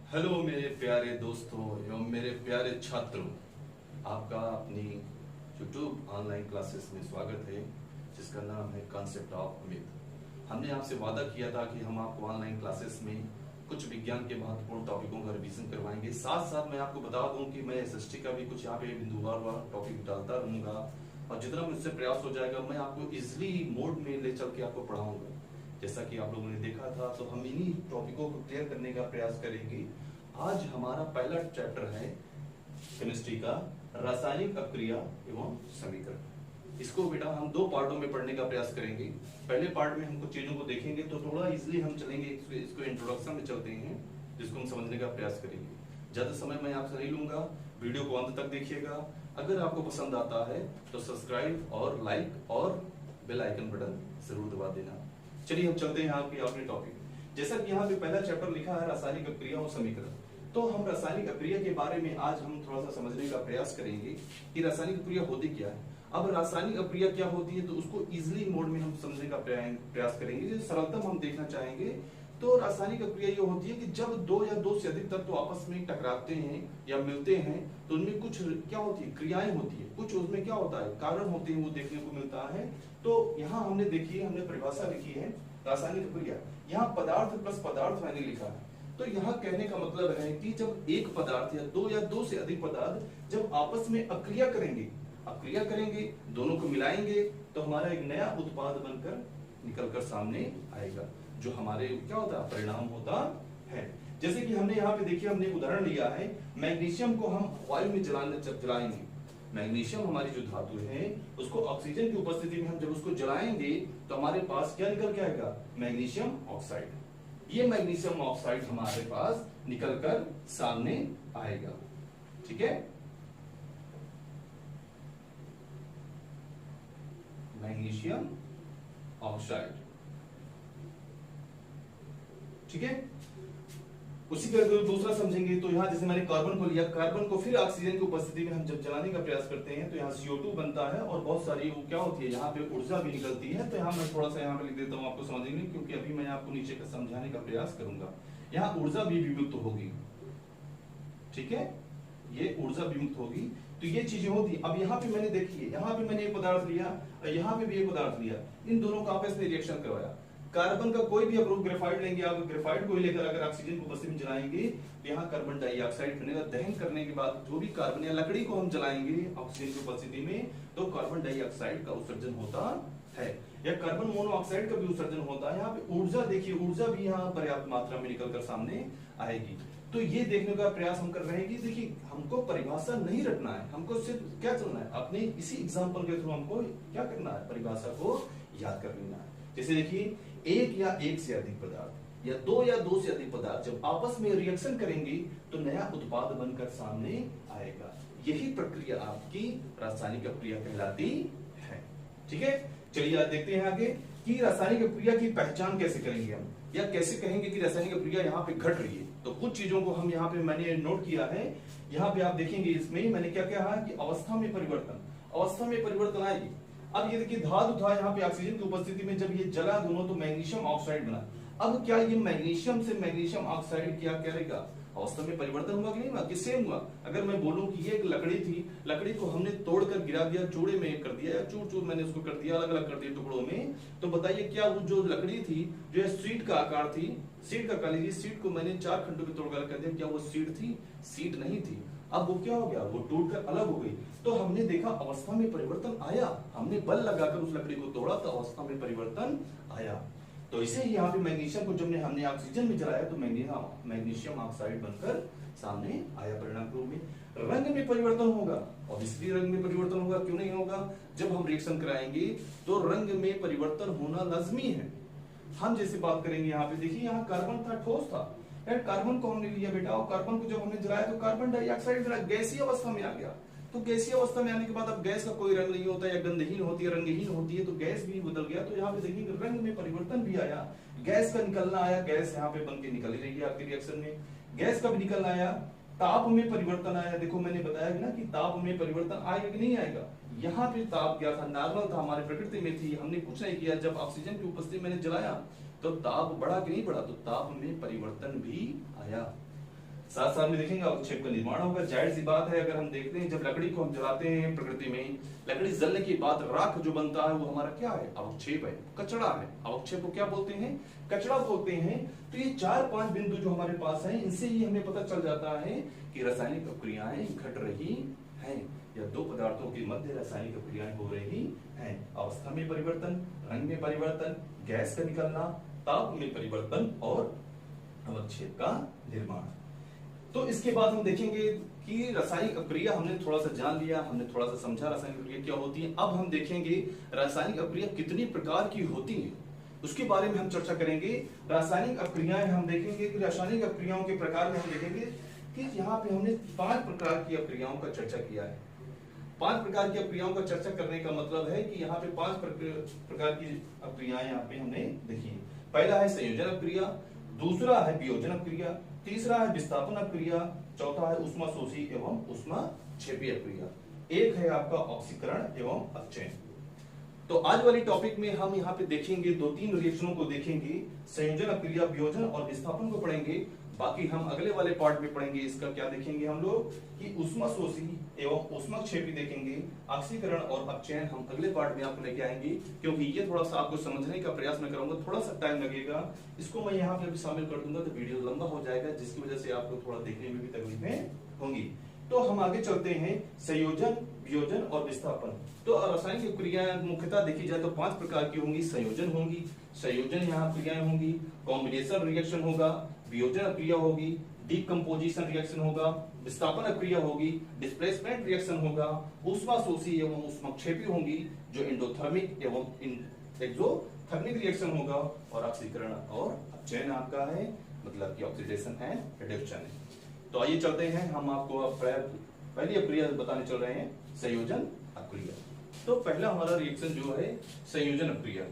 Hello मेरे प्यारे दोस्तों एवं मेरे प्यारे छात्रों, आपका अपनी यूट्यूब ऑनलाइन क्लासेस में स्वागत है जिसका नाम है कॉन्सेप्ट ऑफ अमित। हमने आपसे वादा किया था कि हम आपको ऑनलाइन क्लासेस में कुछ विज्ञान के महत्वपूर्ण टॉपिकों का रिवीजन करवाएंगे। साथ साथ मैं आपको बता दूं कि मैं एसएसटी का भी कुछ यहाँ पे बिंदुवार टॉपिक डालता रहूंगा और जितना मुझसे प्रयास हो जाएगा मैं आपको इजिली मोड में ले चल के आपको पढ़ाऊंगा। जैसा कि आप लोगों ने देखा था, तो हम इन्हीं टॉपिकों को क्लियर करने का प्रयास करेंगे। आज हमारा पहला चैप्टर है केमिस्ट्री का रासायनिक अभिक्रिया एवं समीकरण। इसको बेटा हम दो पार्टों में पढ़ने का प्रयास करेंगे। पहले पार्ट में हम कुछ चीजों को देखेंगे तो थोड़ा इजिली हम चलेंगे, इसको इंट्रोडक्शन में चलते हैं जिसको हम समझने का प्रयास करेंगे। ज्यादा समय मैं आपसे नहीं लूंगा, वीडियो को अंत तक देखिएगा। अगर आपको पसंद आता है तो सब्सक्राइब और लाइक और बेल आइकन बटन जरूर दबा देना। चलिए हम चलते हैं आपके अपने टॉपिक। जैसा कि यहाँ पे पहला चैप्टर लिखा है रासायनिक अभिक्रिया और समीकरण, तो हम रासायनिक अभिक्रिया के बारे में आज हम थोड़ा सा समझने का प्रयास करेंगे कि रासायनिक अभिक्रिया होती क्या है। अब रासायनिक अभिक्रिया क्या होती है तो उसको इजिली मोड में हम समझने का प्रयास करेंगे, जो सरलतम हम देखना चाहेंगे। तो रासायनिक अभिक्रिया ये होती है कि जब दो या दो से अधिक तत्व आपस में टकराते हैं या मिलते हैं तो उनमें कुछ क्या होती है, क्रियाएं होती है, कुछ उसमें क्या होता है, कारण होते हैं, वो देखने को मिलता है। तो यहाँ हमने देखिए, हमने परिभाषा लिखी है रासायनिक अभिक्रिया। यहाँ पदार्थ प्लस पदार्थ मैंने लिखा है। तो यहाँ कहने का मतलब है कि जब एक पदार्थ या दो से अधिक पदार्थ जब आपस में अभिक्रिया करेंगे, दोनों को मिलाएंगे तो हमारा एक नया उत्पाद बनकर निकलकर सामने आएगा, जो हमारे क्या होता है, परिणाम होता है। जैसे कि हमने यहाँ पे देखिए, हमने उदाहरण लिया है, मैग्नीशियम को हम वायु में जलाएंगे। मैग्नीशियम हमारी जो धातु है उसको ऑक्सीजन की उपस्थिति में हम जब उसको जलाएंगे तो हमारे पास क्या निकल के आएगा, मैग्नीशियम ऑक्साइड। ये मैग्नीशियम ऑक्साइड हमारे पास निकलकर सामने आएगा। ठीक है, मैग्नीशियम ऑक्साइड। ठीक है, उसी का दूसरा समझेंगे तो यहाँ जैसे मैंने कार्बन को लिया, कार्बन को फिर ऑक्सीजन की उपस्थिति में हम जब जलाने का प्रयास करते हैं तो यहाँ CO2 बनता है और बहुत सारी वो क्या होती है, यहाँ पे ऊर्जा भी निकलती है। तो यहाँ मैं थोड़ा सा यहाँ पे लिख देता हूँ आपको समझेंगे, क्योंकि अभी मैं आपको नीचे का समझाने का प्रयास करूंगा। यहाँ ऊर्जा भी विमुक्त होगी। ठीक है, ये ऊर्जा विमुक्त होगी, तो ये चीजें होती है। अब यहाँ पे मैंने देखिए, यहाँ पे मैंने एक पदार्थ लिया, यहाँ पे भी एक पदार्थ लिया, इन दोनों का आपस में रिएक्शन करवाया। कार्बन का कोई भी आप ग्रेफाइट लेंगे, आप ग्रेफाइट को लेकर अगर ऑक्सीजन को उपस्थिति में जलाएंगे तो यहाँ कार्बन डाइऑक्साइड बनेगा। दहन करने के बाद जो भी कार्बन या लकड़ी को हम जलाएंगे ऑक्सीजन की उपस्थिति में तो कार्बन डाइऑक्साइड का उत्सर्जन होता है, या कार्बन मोनोऑक्साइड का भी उत्सर्जन होता है। यहाँ पे ऊर्जा देखिए, ऊर्जा भी यहाँ पर्याप्त मात्रा में निकलकर सामने आएगी। तो ये देखने का प्रयास हम कर रहे हैं कि देखिए, हमको परिभाषा नहीं रखना है, हमको सिर्फ क्या चलना है, अपने इसी एग्जाम्पल के थ्रू हमको क्या करना है, परिभाषा को याद कर लेना है। जैसे देखिए, एक या एक से अधिक पदार्थ या दो से अधिक पदार्थ जब आपस में रिएक्शन करेंगे तो नया उत्पाद बनकर सामने आएगा। यही प्रक्रिया आपकी रासायनिक अभिक्रिया कहलाती है। ठीक है, चलिए आज देखते हैं आगे कि रासायनिक अभिक्रिया की पहचान कैसे करेंगे हम, या कैसे कहेंगे कि रासायनिक अभिक्रिया यहाँ पे घट रही है। तो कुछ चीजों को हम यहाँ पे मैंने नोट किया है। यहाँ पे आप देखेंगे, इसमें मैंने क्या कहा कि अवस्था में परिवर्तन आएगी। अब ये देखिए, धातु था यहाँ पे ऑक्सीजन की उपस्थिति में जब ये जला दोनों तो मैग्नीशियम ऑक्साइड बना। अब क्या ये मैग्नीशियम से मैग्नीशियम ऑक्साइड क्या करेगा, अवस्था में परिवर्तन हुआ कि नहीं हुआ, किससे हुआ। अगर मैं बोलूं कि ये एक लकड़ी थी, लकड़ी को हमने तोड़कर गिरा दिया, चूड़े में कर दिया, या चूर चूर मैंने उसको कर दिया, अलग अलग कर दिया टुकड़ों में, तो बताइए क्या वो जो लकड़ी थी, जो है सीट का आकार थी, सीट का कह लीजिए, सीट को मैंने 4 खंडों में तोड़कर कर दिया, क्या वो सीट थी, सीट नहीं थी। अब वो क्या हो गया, वो टूटकर अलग हो गई। तो हमने देखा अवस्था में परिवर्तन आया, हमने बल लगाकर उस लकड़ी को तोड़ा तो अवस्था में परिवर्तन आया। तो इसे ही यहाँ पे मैग्नीशियम को जब हमने ऑक्सीजन में जलाया तो मैग्नीशियम ऑक्साइड बनकर सामने आया परिणाम रूप में। रंग में परिवर्तन होगा, और इसलिए रंग में परिवर्तन होगा, क्यों नहीं होगा, जब हम रिएक्शन कराएंगे तो रंग में परिवर्तन होना लाजमी है। हम जैसे बात करेंगे, यहाँ पे देखिए, यहाँ कार्बन था, ठोस था, कार्बन को हमने लिया बेटा, और कार्बन को जब हमने जलाया तो कार्बन डाइऑक्साइड गैसीय अवस्था में आ गया। तो गैसीय अवस्था में आने के बाद अब गैस का कोई रंग नहीं होता, या गंधहीन होती है, रंगहीन होती है, तो गैस भी बदल गया। तो यहाँ पे देखिए रंग में परिवर्तन भी आया, गैस का निकलना आया, गैस यहाँ पे बन के निकल ही रही है आपके रिएक्शन में, गैस का भी निकलना आया। ताप में परिवर्तन आया, देखो मैंने बताया ना कि ताप में परिवर्तन आएगा कि नहीं आएगा। यहाँ पे ताप क्या था, नॉर्मल था, हमारी प्रकृति में थी, हमने कुछ नहीं किया। जब ऑक्सीजन की उपस्थिति मैंने जलाया तो ताप बढ़ा कि नहीं बढ़ा, तो ताप में परिवर्तन भी आया। साथ साथ में देखेंगे अवक्षेप का निर्माण होगा। जाहिर सी बात है, अगर हम देखते हैं जब लकड़ी को हम जलाते हैं प्रकृति में, लकड़ी जलने के बाद राख जो बनता है वो हमारा क्या है, अवक्षेप है, कचरा है। अवक्षेप को क्या बोलते हैं, कचरा बोलते हैं। तो ये 4-5 बिंदु जो हमारे पास है, इनसे ही हमें पता चल जाता है कि रासायनिक अपक्रियाएं घट रही हैं या दो पदार्थों के मध्य रासायनिक अपक्रियाएं हो रही हैं। अवस्था में परिवर्तन, रंग में परिवर्तन, गैस का निकलना, ताप में परिवर्तन और अवक्षेप का निर्माण। तो इसके बाद हम देखेंगे कि रासायनिक अपक्रिया हमने थोड़ा सा जान लिया, हमने थोड़ा सा समझा रासायनिक अपक्रिया क्या होती है। अब हम देखेंगे रासायनिक अपक्रिया कितनी प्रकार की होती है, उसके बारे में हम चर्चा करेंगे। रासायनिक अपक्रियाएं हम देखेंगे कि रासायनिक अपक्रियाओं के प्रकार में हम देखेंगे कि यहाँ पे हमने 5 प्रकार की अपक्रियाओं का चर्चा किया है। 5 प्रकार की अपक्रियाओं का चर्चा करने का मतलब है कि यहाँ पे 5 प्रकार की अपक्रियाएं यहाँ पे हमने देखी। पहला है संयोजन अपक्रिया, दूसरा है वियोजन अपक्रिया, तीसरा है विस्थापन अपक्रिया, चौथा है ऊष्माशोषी एवं ऊष्माक्षेपी अपक्रिया, एक है आपका ऑक्सीकरण एवं अपचयन। तो आज वाली टॉपिक में हम यहाँ पे देखेंगे 2-3 रिएक्शनों को देखेंगे, संयोजन अपक्रिया, वियोजन और विस्थापन को पढ़ेंगे। बाकी हम अगले वाले पार्ट में पढ़ेंगे इसका क्या देखेंगे हम लोग कि ऊष्माशोषी एवं ऊष्माक्षेपी देखेंगे, ऑक्सीकरण और अपचयन हम अगले पार्ट में आपको लेके आएंगे, क्योंकि ये थोड़ा सा आपको समझने का प्रयास मैं करूंगा, थोड़ा सा टाइम लगेगा। इसको मैं यहाँ पे अभी शामिल कर दूंगा तो वीडियो लंबा हो जाएगा, जिसकी वजह से आपको थोड़ा देखने में भी तकलीफें होंगी। तो हम आगे चलते हैं, संयोजन, वियोजन और विस्थापन। तो रासायनिक क्रियाएं मुख्यतः देखी जाए तो 5 प्रकार की होंगी। संयोजन होंगी, संयोजन यहाँ क्रियाएं होंगी, कॉम्बिनेशन रिएक्शन होगा, वियोजन अक्रिया होगी, डीकंपोजिशन रिएक्शन होगा, विस्थापन अक्रिया होगी, डिस्प्लेसमेंट रिएक्शन होगा, ऊष्माशोषी एवं ऊष्माक्षेपी होंगी जो एंडोथर्मिक एवं एक्सोथर्मिक रिएक्शन होगा, और ऑक्सीकरण और अपचयन आपका है, मतलब कि ऑक्सीडेशन है, रिडक्शन है। तो आइए चलते हैं, हम आपको अब पहली अक्रिया बताने चल रहे हैं, संयोजन अक्रिया। तो पहला हमारा रिएक्शन जो है संयोजन अक्रिया,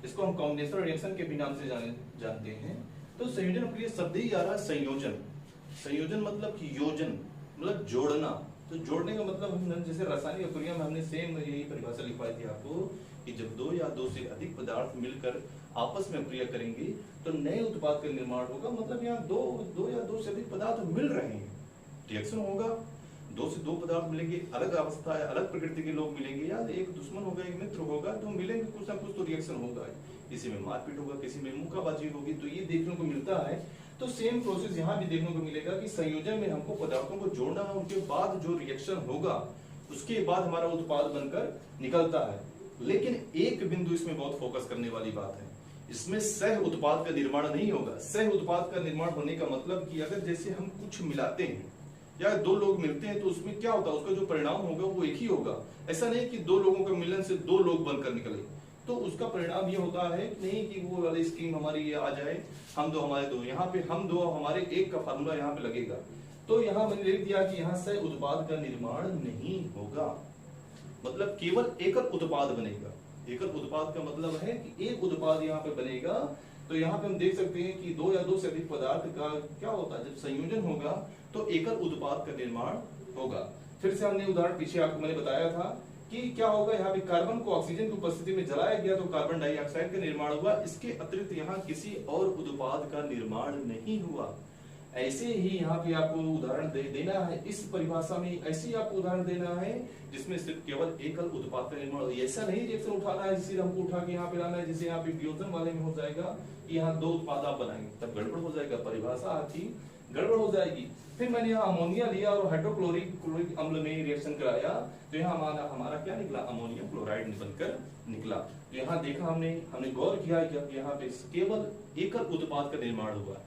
इसको हम कॉम्बिनेशन रिएक्शन के भी नाम से जानते हैं। तो संयोजन अक्रिया शब्द ही आ रहा है संयोजन। संयोजन मतलब कि योजन, मतलब जोड़ना। तो जोड़ने का मतलब हम जैसे रासायनिक अक्रिया में हमने सेम यही परिभाषा लिखवाई थी आपको कि जब 2 या 2 से अधिक पदार्थ मिलकर आपस में अक्रिया करेंगे तो नए उत्पाद का निर्माण होगा। मतलब यहाँ दो या 2 से अधिक पदार्थ मिल रहे हैं, रिएक्शन होगा। 2 से 2 पदार्थ मिलेंगे, अलग अवस्था है, अलग प्रकृति के लोग मिलेंगे, या एक दुश्मन होगा, एक मित्र होगा, तो मिलेंगे, कुछ ना कुछ तो रिएक्शन होगा। किसी में मारपीट होगा, किसी में मुक्काबाजी होगी, तो ये देखने को मिलता है। तो सेम प्रोसेस यहाँ भी देखने को मिलेगा कि संयोजन में हमको पदार्थों को जोड़ना है, उनके बाद जो रिएक्शन होगा उसके बाद हमारा उत्पाद बनकर निकलता है। लेकिन एक बिंदु इसमें बहुत फोकस करने वाली बात है, इसमें सह उत्पाद का निर्माण नहीं होगा। सह उत्पाद का निर्माण होने का मतलब कि अगर जैसे हम कुछ मिलाते हैं या 2 लोग मिलते हैं तो उसमें क्या होता है, उसका जो परिणाम होगा वो एक ही होगा। ऐसा नहीं कि 2 लोगों के मिलन से 2 लोग बनकर निकले, तो उसका परिणाम ये होता है नहीं कि वो वाली स्कीम हमारी ये आ जाए, हम 2 हमारे 2, यहाँ पे हम 2 हमारे 1 का फार्मूला यहाँ पे लगेगा। तो यहाँ मैंने लिख दिया कि यहाँ से उत्पाद का निर्माण नहीं होगा, मतलब केवल एकल उत्पाद बनेगा। एकल उत्पाद का मतलब है कि एक उत्पाद यहाँ पे बनेगा। तो यहाँ पे हम देख सकते हैं कि 2 या 2 से अधिक पदार्थ का क्या होता है, जब संयोजन होगा तो एकल उत्पाद का निर्माण होगा। फिर से हमने उदाहरण पीछे आपको मैंने बताया था कि क्या होगा, यहाँ पे कार्बन को ऑक्सीजन की उपस्थिति में जलाया गया तो कार्बन डाइऑक्साइड का निर्माण हुआ। इसके अतिरिक्त यहाँ किसी और उत्पाद का निर्माण नहीं हुआ। ऐसे ही यहाँ पे आपको उदाहरण देना है, इस परिभाषा में ऐसे ही आपको उदाहरण देना है जिसमें सिर्फ केवल एकल उत्पाद का निर्माण। ऐसा नहीं रिएक्शन उठाना है जिसे हमको उठा के यहाँ पे लाना है, जिसे यहाँ पे वियोजन वाले में हो जाएगा कि यहाँ 2 उत्पाद आप बनाएंगे, तब गड़बड़ हो जाएगा, परिभाषा आपकी गड़बड़ हो जाएगी। फिर मैंने यहाँ अमोनिया लिया और हाइड्रोक्लोरिक अम्ल में रिएक्शन कराया, तो यहाँ हमारा क्या निकला, अमोनियम क्लोराइड बनकर निकला। तो यहाँ देखा हमने गौर किया कि यहाँ पे केवल एकल उत्पाद का निर्माण हुआ।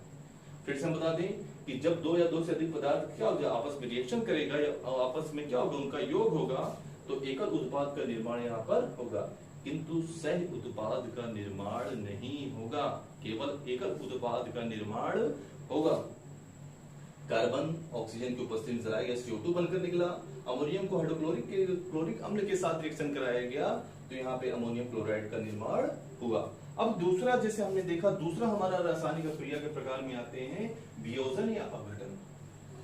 फिर से हम बता दें कि जब 2 या 2 से अधिक पदार्थ क्या होगा, आपस में रिएक्शन करेगा या आपस में क्या होगा, उनका योग होगा, तो एकल उत्पाद का निर्माण यहाँ पर होगा, किंतु सह उत्पाद का निर्माण नहीं होगा, केवल एकल उत्पाद का निर्माण होगा। कार्बन ऑक्सीजन की उपस्थिति में जलाया गया, CO2 बनकर निकला। अमोनियम को हाइड्रोक्लोरिक अम्ल के साथ रिएक्शन कराया गया, तो यहाँ पे अमोनियम क्लोराइड का निर्माण हुआ। अब दूसरा, जैसे हमने देखा, दूसरा हमारा रासायनिक अक्रिया के प्रकार में आते हैं वियोजन या अपघटन।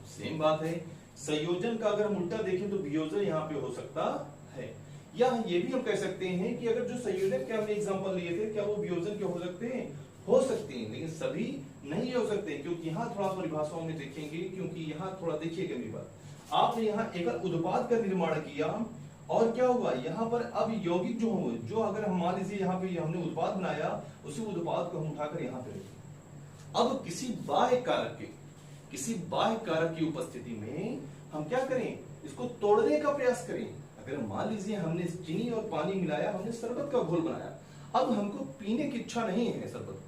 सेम बात है, संयोजन का अगर हम उल्टा देखें तो वियोजन यहाँ पे हो सकता है, या ये भी हम कह सकते हैं कि अगर जो संयोजन के हमने एग्जांपल लिए थे, क्या वो वियोजन के हो सकते हैं, हो सकते हैं, लेकिन सभी नहीं हो सकते, क्योंकि यहाँ थोड़ा परिभाषाओं में देखेंगे, क्योंकि यहाँ थोड़ा देखिएगा मेरी बात, आपने यहाँ एक उत्पाद का निर्माण किया और क्या हुआ यहाँ पर अब यौगिक जो अगर हम मान लीजिए यहाँ पे हमने उत्पाद बनाया, उसी उत्पाद को हम उठाकर यहाँ पे रखें। अब किसी बाह्य कारक की उपस्थिति में हम क्या करें, इसको तोड़ने का प्रयास करें। अगर मान लीजिए हमने चीनी और पानी मिलाया, हमने शरबत का घोल बनाया, अब हमको पीने की इच्छा नहीं है शरबत को,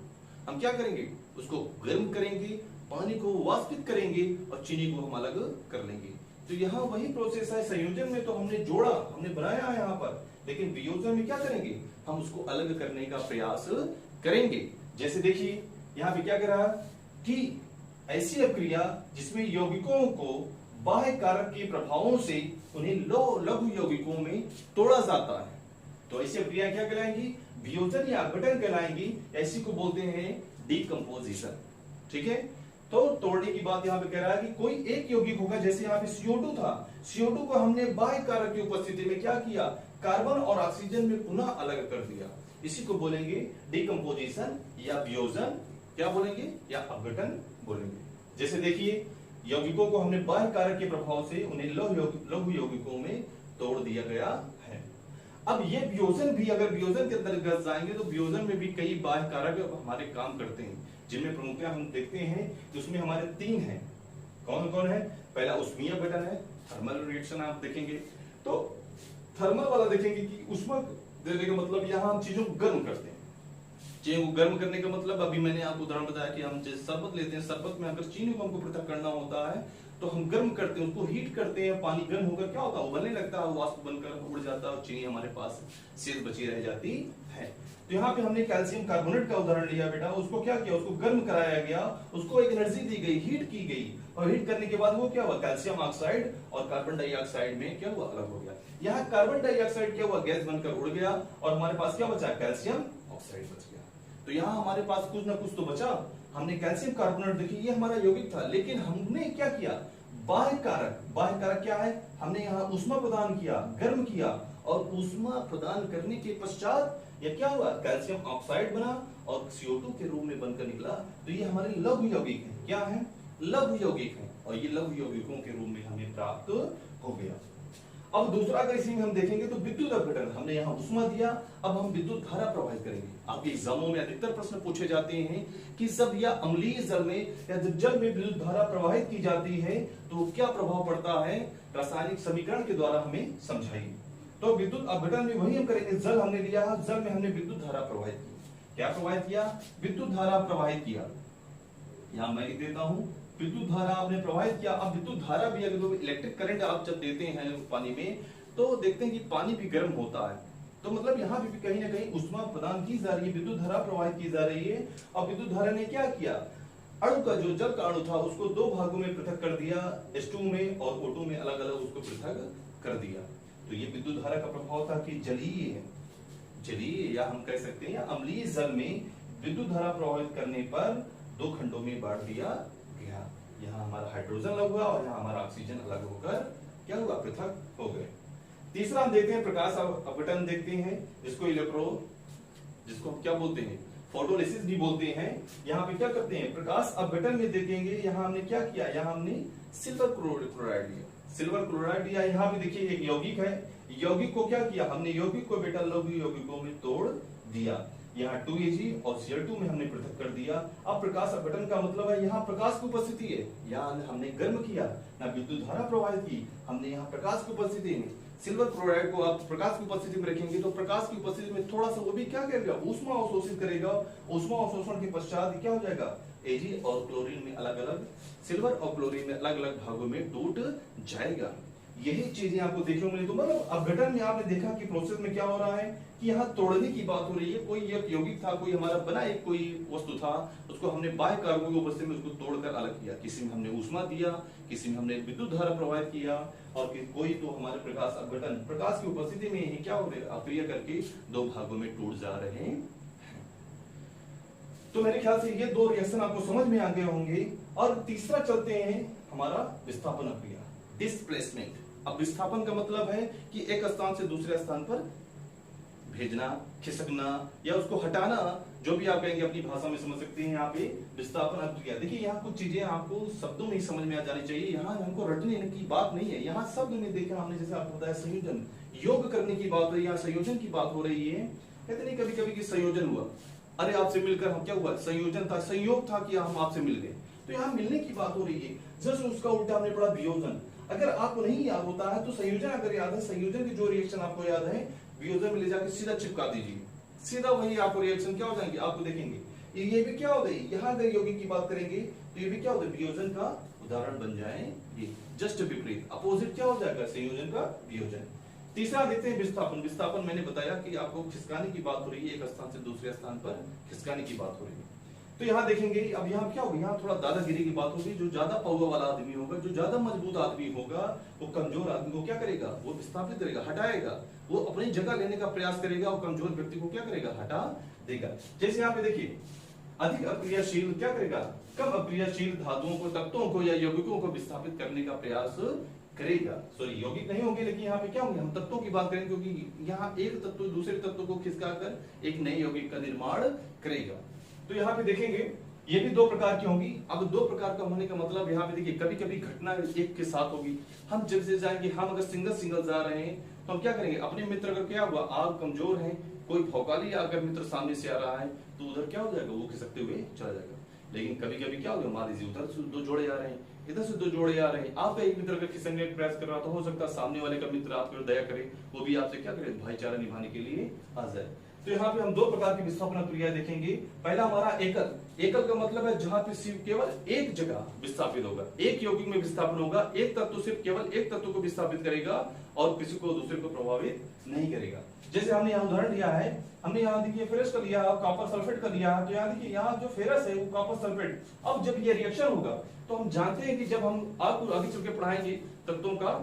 हम क्या करेंगे, उसको गर्म करेंगे, पानी को वाष्पित करेंगे और चीनी को हम अलग कर लेंगे। तो यहाँ वही प्रोसेस है। संयोजन में तो हमने जोड़ा, हमने बनाया है यहाँ पर, लेकिन वियोजन में क्या करेंगे, हम उसको अलग करने का प्रयास करेंगे। जैसे देखिए यहाँ पे क्या कर रहा है कि ऐसी अभिक्रिया जिसमें यौगिकों को बाह्य कारक के प्रभावों से उन्हें लघु यौगिकों में तोड़ा जाता है, तो ऐसी अभिक्रिया क्या कहलाएंगी, वियोजन या अपघटन कहलाएंगी। ऐसी को बोलते हैं डीकंपोजिशन। ठीक है, तो तोड़ने की बात यहाँ पे कह रहा है कि कोई एक यौगिक होगा, जैसे यहाँ पे CO2 था, CO2 को हमने बाह्य कारक की उपस्थिति में क्या किया, कार्बन और ऑक्सीजन में पुनः अलग कर दिया। इसी को बोलेंगे डीकंपोजिशन या वियोजन, क्या बोलेंगे, या अपघटन बोलेंगे। जैसे देखिए यौगिकों को हमने बाह्य कारक के प्रभाव से उन्हें लघु यौगिकों में तोड़ दिया गया है। अब ये वियोजन भी, अगर वियोजन के अंतर्गत जाएंगे तो वियोजन में भी कई बाह्य कारक हमारे काम करते हैं, जिनमें प्रमुखतः हम देखते हैं कि उसमें हमारे 3 हैं। कौन कौन है, पहला उष्मीय अपघटन है, थर्मल रिएक्शन आप देखेंगे। तो थर्मल वाला देखेंगे कि उष्मा देने का मतलब यहाँ हम चीजों को गर्म करते हैं। चीनी को गर्म करने का मतलब, अभी मैंने आपको उदाहरण बताया कि हम शरबत लेते हैं, शरबत में अगर चीनी को हमको पृथक करना होता है तो हम गर्म करते हैं, उसको हीट करते हैं, पानी गर्म होकर क्या होता है, उबलने लगता है, वाष्प बनकर उड़ जाता है और चीनी हमारे पास शेष बची रह जाती है। तो यहाँ पे हमने कैल्शियम कार्बोनेट का उदाहरण लिया बेटा, उसको क्या किया, उसको गर्म कराया गया, उसको एक एनर्जी दी गई, हीट की गई, और हीट करने के बाद वो क्या हुआ, कैल्शियम ऑक्साइड और कार्बन डाइऑक्साइड में क्या हुआ, अलग हो गया। यहाँ कार्बन डाइऑक्साइड क्या हुआ, गैस बनकर उड़ गया और हमारे पास क्या बचा, कैल्शियम ऑक्साइड बच गया। तो यहाँ हमारे पास कुछ ना कुछ तो बचा। हमने कैल्शियम कार्बोनेट देखिए, ये हमारा यौगिक था, लेकिन हमने क्या किया, बाह्य कारक क्या है, हमने यहाँ ऊष्मा प्रदान किया, गर्म किया, और ऊष्मा प्रदान करने के पश्चात ये क्या हुआ, कैल्शियम ऑक्साइड बना और CO2 के रूप में बनकर निकला। तो ये हमारे लघु यौगिक हैं, क्या है, लघु यौगिक हैं, और ये लघु यौगिकों के रूप में हमें प्राप्त हो गया। अब दूसरा अगर इसी में हम देखेंगे तो विद्युत अपघटन, हमने यहाँ उष्मा दिया, अब हम विद्युत धारा प्रवाहित करेंगे। आपके एग्जामों में अधिकतर प्रश्न पूछे जाते हैं कि जब या अम्लीय जल में या जल में विद्युत धारा प्रवाहित की जाती है तो क्या प्रभाव पड़ता है, रासायनिक समीकरण के द्वारा हमें समझाइए। तो विद्युत अपघटन में वही हम करेंगे, जल हमने लिया, जल में हमने विद्युत धारा प्रवाहित की, क्या प्रवाहित किया, विद्युत धारा प्रवाहित किया। यहाँ मैं लिख देता हूं, विद्युत धारा आपने प्रवाहित किया। अब विद्युत धारा भी, अगर इलेक्ट्रिक करंट आप जब देते हैं पानी में तो देखते हैं कि पानी भी गर्म होता है, तो मतलब यहाँ भी कहीं ना कहीं ऊष्मा प्रदान की जा रही है, विद्युत धारा प्रवाहित की जा रही है। अब विद्युत धारा ने क्या किया, अणु का जो जल का अणु था उसको 2 भागों में पृथक कर दिया, H2 में और O2 में अलग अलग उसको पृथक कर दिया। तो ये विद्युत धारा का प्रभाव था कि जलीय या हम कह सकते हैं अम्लीय जल में विद्युत धारा प्रवाहित करने पर 2 खंडों में बांट दिया गया। यहाँ हमारा हाइड्रोजन अलग हुआ और यहाँ हमारा ऑक्सीजन अलग होकर क्या हुआ, पृथक हो गए। तीसरा हम देखते हैं प्रकाश अपघटन देखते हैं, जिसको हम क्या बोलते हैं, फोटोलिसिस भी बोलते हैं। यहाँ पे क्या करते हैं, प्रकाश अपघटन में देखेंगे, यहाँ हमने क्या किया, यहाँ हमने सिल्वर क्लोराइड लिया, सिल्वर क्लोराइड लिया। यहाँ भी देखिए एक यौगिक है, यौगिक को क्या किया हमने, यौगिक को बेटा लघु यौगिकों में तोड़ दिया, यहाँ 2Ag और Cl2 में हमने पृथक कर दिया। अब प्रकाश अपघटन का मतलब है यहाँ प्रकाश की उपस्थिति है, यहाँ हमने गर्म किया, ना विद्युत धारा प्रवाहित की, हमने यहाँ प्रकाश की उपस्थिति में। सिल्वर क्लोराइड को आप प्रकाश की उपस्थिति में रखेंगे तो प्रकाश की उपस्थिति में थोड़ा सा वो भी क्या करेगा, ऊष्मा अवशोषित करेगा। ऊष्मा अवशोषण के पश्चात क्या हो जाएगा, Ag और क्लोरीन में अलग अलग, सिल्वर और क्लोरीन में अलग अलग भागों में टूट जाएगा। यही चीजें आपको देखने को मिली। तो मतलब अपघटन में आपने देखा कि प्रोसेस में क्या हो रहा है कि यहाँ तोड़ने की बात हो रही है। कोई एक यौगिक था, कोई हमारा बना एक कोई वस्तु था, उसको हमने बाह्य कारकों की उपस्थिति में उसको तोड़कर अलग किया। किसी में हमने ऊष्मा दिया, किसी में हमने विद्युत धारा प्रवाहित किया, और कोई तो हमारे प्रकाश अपघटन, प्रकाश की उपस्थिति में ही क्या हो रहा है, अक्रिया करके 2 भागों में टूट जा रहे हैं। तो मेरे ख्याल से ये 2 रिएक्शन आपको समझ में आ गए होंगे। और तीसरा चलते हैं हमारा विस्थापन अक्रिया, डिस्प्लेसमेंट। अब विस्थापन का मतलब है कि एक स्थान से दूसरे स्थान पर भेजना, खिसकना या उसको हटाना, जो भी आप कहेंगे अपनी भाषा में समझ सकते हैं। यहाँ पे विस्थापन अभिक्रिया, देखिए यहाँ कुछ चीजें आपको शब्दों में ही समझ में आ जानी चाहिए, यहाँ हमको रटने की बात नहीं है। यहाँ शब्द में देखा हमने, जैसे आपको बताया संयोजन, योग करने की बात हो रही है, यहाँ संयोजन की बात हो रही है। कहते नहीं कभी कभी कि संयोजन हुआ, अरे आपसे मिलकर हम क्या हुआ, संयोजन था, संयोग था कि हम आपसे मिल गए, तो यहाँ मिलने की बात हो रही है। जैसे उसका उल्टा हमने पढ़ा वियोजन, अगर आपको नहीं याद होता है तो संयोजन अगर याद है, संयोजन की जो रिएक्शन आपको याद है, वियोजन में ले जाकर सीधा चिपका दीजिए, सीधा वही आपको रिएक्शन क्या हो जाएंगे, आपको देखेंगे। ये भी क्या होता है, यहाँ अगर यौगिक की बात करेंगे तो ये भी क्या होता है, वियोजन का उदाहरण बन जाएंगे। जस्ट विपरीत, अपोजिट क्या हो जाएगा, संयोजन का वियोजन। तीसरा देखते हैं विस्थापन। विस्थापन मैंने बताया कि आपको खिसकाने की बात हो रही है, एक स्थान से दूसरे स्थान पर खिसकाने की बात हो रही है। तो यहाँ देखेंगे, अब यहाँ क्या होगा, यहाँ थोड़ा दादागिरी की बात होगी। जो ज्यादा पावर वाला आदमी होगा, जो ज्यादा मजबूत आदमी होगा, वो कमजोर आदमी को क्या करेगा, वो विस्थापित करेगा, हटाएगा, वो अपनी जगह लेने का प्रयास करेगा और कमजोर व्यक्ति को क्या करेगा, हटा देगा। जैसे यहाँ पे देखिए, अधिक अक्रियाशील क्या करेगा, कम अक्रियाशील धातुओं को, तत्वों को या यौगिकों को विस्थापित करने का प्रयास करेगा। सॉरी, यौगिक नहीं होंगे, लेकिन यहाँ पे क्या होंगे, हम तत्वों की बात करेंगे, क्योंकि यहाँ एक तत्व दूसरे तत्व को खिसकाकर एक नए यौगिक का निर्माण करेगा। तो यहाँ पे देखेंगे ये भी दो प्रकार की होंगी। अब दो प्रकार का होने का मतलब यहाँ पे देखिए, कभी कभी घटना एक के साथ होगी। हम जब से जाएंगे, हम अगर सिंगल सिंगल जा रहे हैं तो हम क्या करेंगे, अपने मित्र अगर क्या हुआ, आप कमजोर हैं, कोई भौकाली अगर मित्र सामने से आ रहा है तो उधर क्या हो जाएगा, वो खिसकते हुए चला जाएगा। लेकिन कभी कभी क्या होगा, मान लीजिए उधर से दो जोड़े आ रहे हैं, इधर से दो जोड़े आ रहे हैं, आपका एक मित्र अगर खिसकने का प्रयास कर रहा, तो हो सकता है सामने वाले का मित्र आपके ऊपर दया करे, वो भी आपसे क्या करे, भाईचारा निभाने के लिए आ जाए। तो यहाँ पे हम दो प्रकार की विस्थापन क्रिया देखेंगे। पहला हमारा एकल। एकल का मतलब है जहां पे सिर्फ केवल एक जगह विस्थापित होगा, एक यौगिक में विस्थापन होगा, एक तत्व सिर्फ केवल एक तत्व को विस्थापित करेगा और किसी को दूसरे को प्रभावित नहीं करेगा। जैसे हमने यहाँ उदाहरण लिया है, हमने यहाँ देखिए फेरस का लिया, कॉपर सल्फेट का लिया, तो यहाँ देखिए यहाँ जो फेरस है वो कॉपर सल्फेट, अब जब ये रिएक्शन होगा तो हम जानते हैं कि जब हम आपको आगे चल के पढ़ाएंगे तत्वों का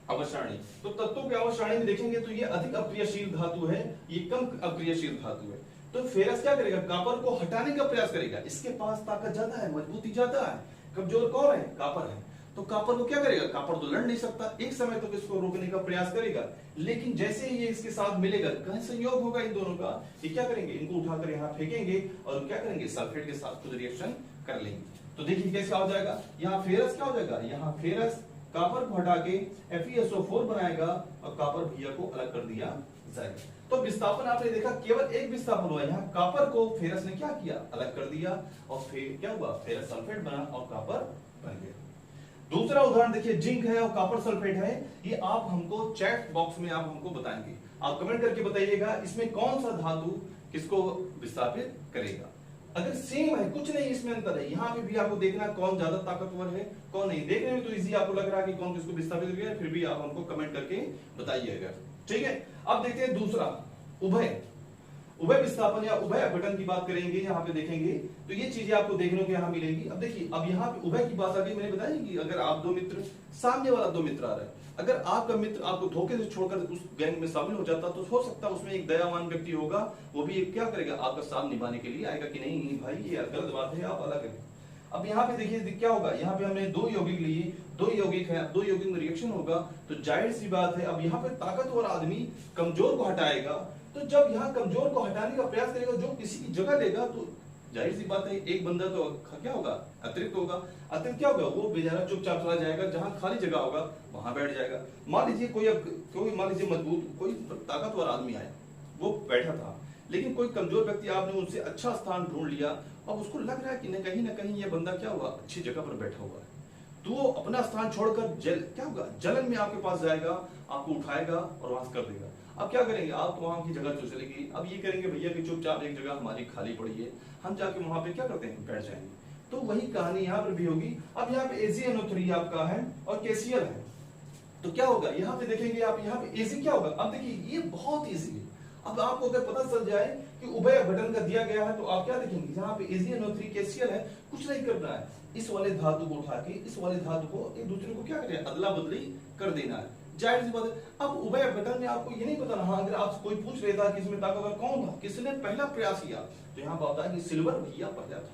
अवसारणी, तो तत्वों के अवसारणी में देखेंगे तो ये अधिक अक्रियाशील धातु है, ये कम अक्रियाशील धातु है। तो फेरस क्या करेगा, कॉपर को हटाने का प्रयास करेगा, इसके पास ताकत ज्यादा है, मजबूती ज्यादा है, कमजोर कौन है, कॉपर है। तो कॉपर को क्या करेगा, कॉपर तो लड़ नहीं सकता, एक समय तक इसको रोकने का प्रयास करेगा, लेकिन जैसे ही ये इसके साथ मिलेगा, कहीं संयोग होगा इन दोनों का, ये क्या करेंगे, इनको उठाकर यहाँ फेंकेंगे और क्या करेंगे, सल्फेट के साथ खुद रिएक्शन कर लेंगे। तो देखिए कैसे हो जाएगा, यहाँ फेरस क्या हो जाएगा, यहाँ फेरस कॉपर को हटा के FeSO4 बनाएगा और कॉपर भैया को अलग कर दिया जाएगा। तो विस्थापन आपने देखा, केवल एक विस्थापन हुआ, यहाँ कॉपर को फेरस ने क्या किया, अलग कर दिया और फिर क्या हुआ, फेरस सल्फेट बना और कॉपर बन गया। दूसरा उदाहरण देखिए, जिंक है और कॉपर सल्फेट है, ये आप हमको चैट बॉक्स में आप हमको बताएंगे, आप कमेंट करके बताइएगा इसमें कौन सा धातु किसको विस्थापित करेगा। अगर सेम है, कुछ नहीं इसमें अंतर है, यहाँ पे भी आपको देखना कौन ज्यादा ताकतवर है कौन नहीं। देखने में तो इजी आपको लग रहा है कि कौन किसको विस्थापित करेगा, फिर भी आप हमको कमेंट करके बताइएगा, ठीक है। अब देखते हैं दूसरा, उभय। उभय विस्थापन या उभय अपघटन की बात करेंगे, यहाँ पे देखेंगे तो ये चीजें आपको देखने को यहाँ मिलेंगी। अब देखिए, अब यहाँ पे उभय की बात आ गई, मैंने बताया कि अगर आप दो मित्र, सामने वाला दो मित्र आ रहा है, अगर आपका मित्र आपको धोखे से छोड़कर उस गैंग में शामिल हो जाता तो हो सकता है उसमें एक दयावान व्यक्ति होगा, वो भी क्या करेगा, आपका साथ निभाने के लिए आएगा कि नहीं भाई ये गलत बात है, आप अलग है। अब यहाँ पे देखिए क्या होगा, यहाँ पे हमने दो यौगिक लिए, दो यौगिक है, दो यौगिक में रिएक्शन होगा, तो जाहिर सी बात है अब यहाँ पे ताकतवर आदमी कमजोर को हटाएगा। तो जब यहाँ कमजोर को हटाने का प्रयास करेगा, जो किसी की जगह लेगा, तो जाहिर सी बात है एक बंदा तो क्या होगा, अतिरिक्त होगा। अतिरिक्त क्या होगा, वो बेचारा चुपचाप चला जाएगा, जहां खाली जगह होगा वहां बैठ जाएगा। मान लीजिए कोई मान लीजिए मजबूत कोई ताकतवर आदमी आया, वो बैठा था, लेकिन कोई कमजोर व्यक्ति आपने उनसे अच्छा स्थान ढूंढ लिया, अब उसको लग रहा है कि ना कहीं ये बंदा क्या हुआ, अच्छी जगह पर बैठा हुआ है, तो वो अपना स्थान छोड़कर क्या होगा, जलन में आपके पास जाएगा, आपको उठाएगा और वहां कर देगा। अब क्या करेंगे, आप तो वहां की जगह तो चलेगी, अब ये करेंगे भैया कि चुपचाप एक जगह हमारी खाली पड़ी है, हम जाके वहां पे क्या करते हैं, बैठ जाएंगे। तो वही कहानी यहाँ पर भी होगी। अब यहाँ पे AgNO3 आपका है और KCl है, तो क्या होगा, यहाँ पे देखेंगे आप, यहाँ पे Ag क्या होगा। अब देखिए ये बहुत ईजी है, अब आपको अगर पता चल जाए कि उभय अपघटन का दिया गया है, तो आप क्या देखेंगे, यहाँ पे AgNO3 KCl है, कुछ नहीं करना है, इस वाले धातु को उठा के इस वाले धातु को एक दूसरे को क्या करें, अदला बदली कर देना है, जाहिर सी बात है। अब उभय अपघटन में आपको ये नहीं पता, हाँ अगर आप कोई पूछ रहे था कि इसमें ताकतवर कौन था, किसने पहला प्रयास किया, तो यहाँ बात है कि सिल्वर भैया पहला था।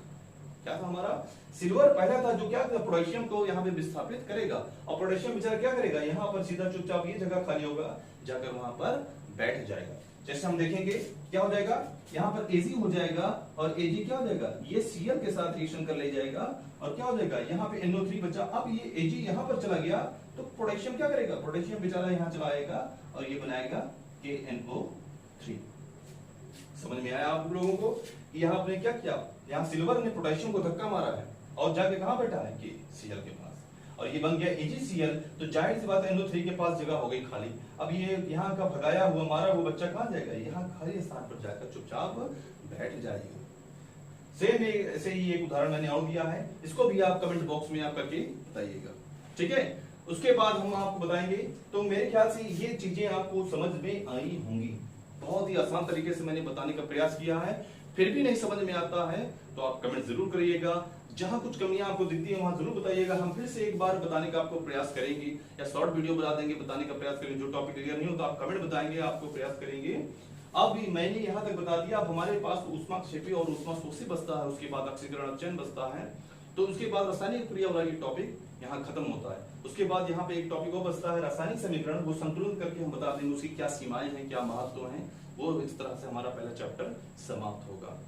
क्या था हमारा, सिल्वर पहला था, जो क्या था, पोटेशियम को यहाँ पे विस्थापित करेगा, और पोटेशियम बेचारा क्या करेगा, यहाँ पर सीधा चुपचाप ये जगह खाली होगा, जाकर वहां पर बैठ जाएगा। जैसे हम देखेंगे क्या हो जाएगा, यहाँ पर Ag हो जाएगा और Ag क्या हो जाएगा, ये Cl के साथ रिएक्शन कर ले जाएगा और क्या हो जाएगा, यहाँ पे NO3 बचा। अब ये Ag यहाँ पर चला गया तो पोटेशियम क्या करेगा, पोटेशियम बेचारा यहाँ चला आएगा और ये बनाएगा KNO3। समझ में आया आप लोगों को? यहाँ आपने क्या किया, यहाँ सिल्वर ने पोटेशियम को धक्का मारा है और जाके कहां बैठा है, KCl के पास, और ये बन गया AgCl। तो जाहिर सी बात है NO3 के पास जगह हो गई खाली। अब ये यहाँ का भगाया हुआ मारा हुआ बच्चा कहां जाएगा, यहाँ खाली स्थान पर जाकर चुपचाप बैठ जाएगा। सेम ऐसे ही एक उदाहरण मैंने और दिया है, इसको भी आप कमेंट बॉक्स में आप करके बताइएगा, ठीक है। उसके बाद हम आपको बताएंगे। तो मेरे ख्याल से ये चीजें आपको समझ में आई होंगी। बहुत ही आसान तरीके से मैंने बताने का प्रयास किया है, फिर भी नहीं समझ में आता है तो आप कमेंट जरूर करिएगा। जहां कुछ कमियां आपको दिखती है वहां जरूर बताइएगा, हम फिर से एक बार बताने का आपको प्रयास करेंगे या शॉर्ट वीडियो बना देंगे, बताने का प्रयास करेंगे। जो टॉपिक क्लियर नहीं हो तो आप कमेंट बताएंगे, आपको प्रयास करेंगे। अब भी मैंने यहां तक बता दिया। अब हमारे पास ऊष्माक्षेपी और ऊष्माशोषी बचता है, उसके बाद ऑक्सीकरण अपचयन बचता है, तो उसके बाद रासायनिक क्रिया वाला ये टॉपिक यहाँ खत्म होता है। उसके बाद यहाँ पे एक टॉपिक और बचता है रासायनिक समीकरण, वो संतुलन करके हम बता देंगे उसकी क्या सीमाएं हैं, क्या महत्व हैं। वो इस तरह से हमारा पहला चैप्टर समाप्त होगा।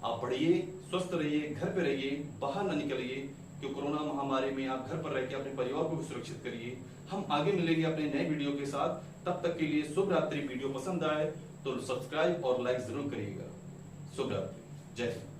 आप पढ़िए, स्वस्थ रहिए, घर पे रहिए, बाहर न निकलिए, क्योंकि कोरोना महामारी में आप घर पर रहकर अपने परिवार को भी सुरक्षित करिए। हम आगे मिलेंगे अपने नए वीडियो के साथ, तब तक के लिए शुभ रात्रि। वीडियो पसंद आए तो सब्सक्राइब और लाइक जरूर करिएगा। शुभ रात्रि, जय हिंद।